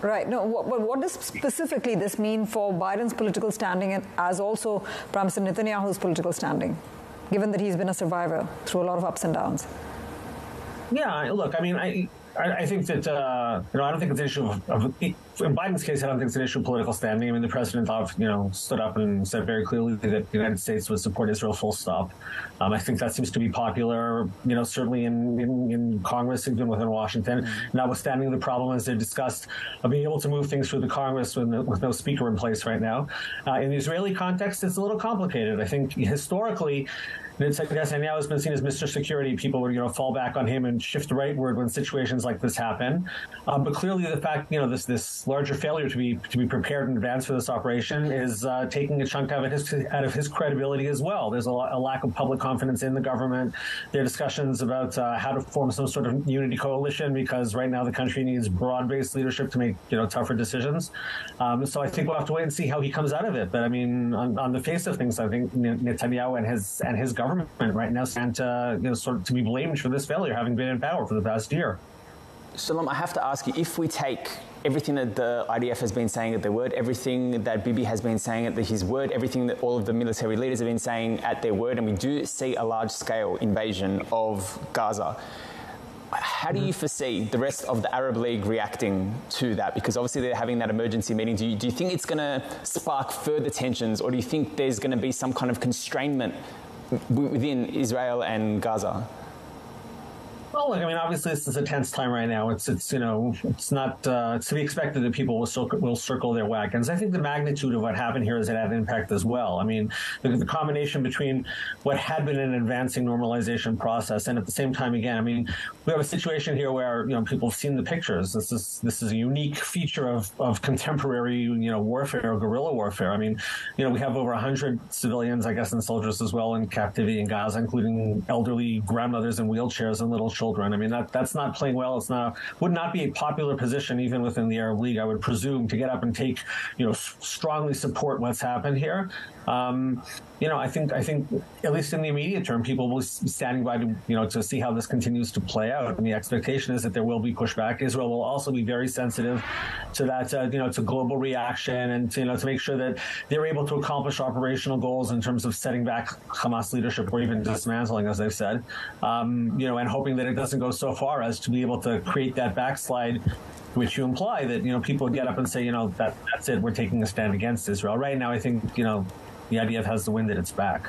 Right. No, what does specifically this mean for Biden's political standing and as also Prime Minister Netanyahu's political standing, given that he's been a survivor through a lot of ups and downs? Yeah, look, I mean, I think that, I don't think it's an issue in Biden's case, I don't think it's an issue of political standing. I mean, the president, stood up and said very clearly that the United States would support Israel full stop. I think that seems to be popular, certainly in Congress, even within Washington, notwithstanding the problem, as they discussed, of being able to move things through the Congress with no speaker in place right now. In the Israeli context, it's a little complicated. I think historically, Netanyahu has been seen as Mr. Security. People would, fall back on him and shift rightward when situations like this happen. But clearly, the fact, this larger failure to be prepared in advance for this operation is taking a chunk out of his credibility as well. There's a lack of public confidence in the government. There are discussions about how to form some sort of unity coalition because right now the country needs broad-based leadership to make tougher decisions. So I think we'll have to wait and see how he comes out of it. But I mean, on the face of things, I think Netanyahu and his government right now stand to be blamed for this failure, having been in power for the past year. Shalom, I have to ask you, if we take everything that the IDF has been saying at their word, everything that Bibi has been saying at his word, everything that all of the military leaders have been saying at their word, and we do see a large-scale invasion of Gaza, how do you foresee the rest of the Arab League reacting to that? Because obviously they're having that emergency meeting. Do you think it's going to spark further tensions, or do you think there's going to be some kind of constrainment within Israel and Gaza? Well, look, I mean, obviously this is a tense time right now. It's not it's to be expected that people will circle their wagons. I think the magnitude of what happened here has had an impact as well. I mean, the combination between what had been an advancing normalization process and at the same time, again, I mean, we have a situation here where people have seen the pictures. This is a unique feature of contemporary warfare, guerrilla warfare. I mean, we have over 100 civilians, I guess, and soldiers as well in captivity in Gaza, including elderly grandmothers in wheelchairs and little children. I mean, that's not playing well. Would not be a popular position even within the Arab League, I would presume, to get up and take, strongly support what's happened here. I think at least in the immediate term, people will be standing by to see how this continues to play out. And the expectation is that there will be pushback. Israel will also be very sensitive to that, to global reaction and to make sure that they're able to accomplish operational goals in terms of setting back Hamas leadership or even dismantling, as they've said, and hoping that it doesn't go so far as to be able to create that backslide, which you imply that, people get up and say, that's it, we're taking a stand against Israel. Right now, I think, the IDF has the wind at its back.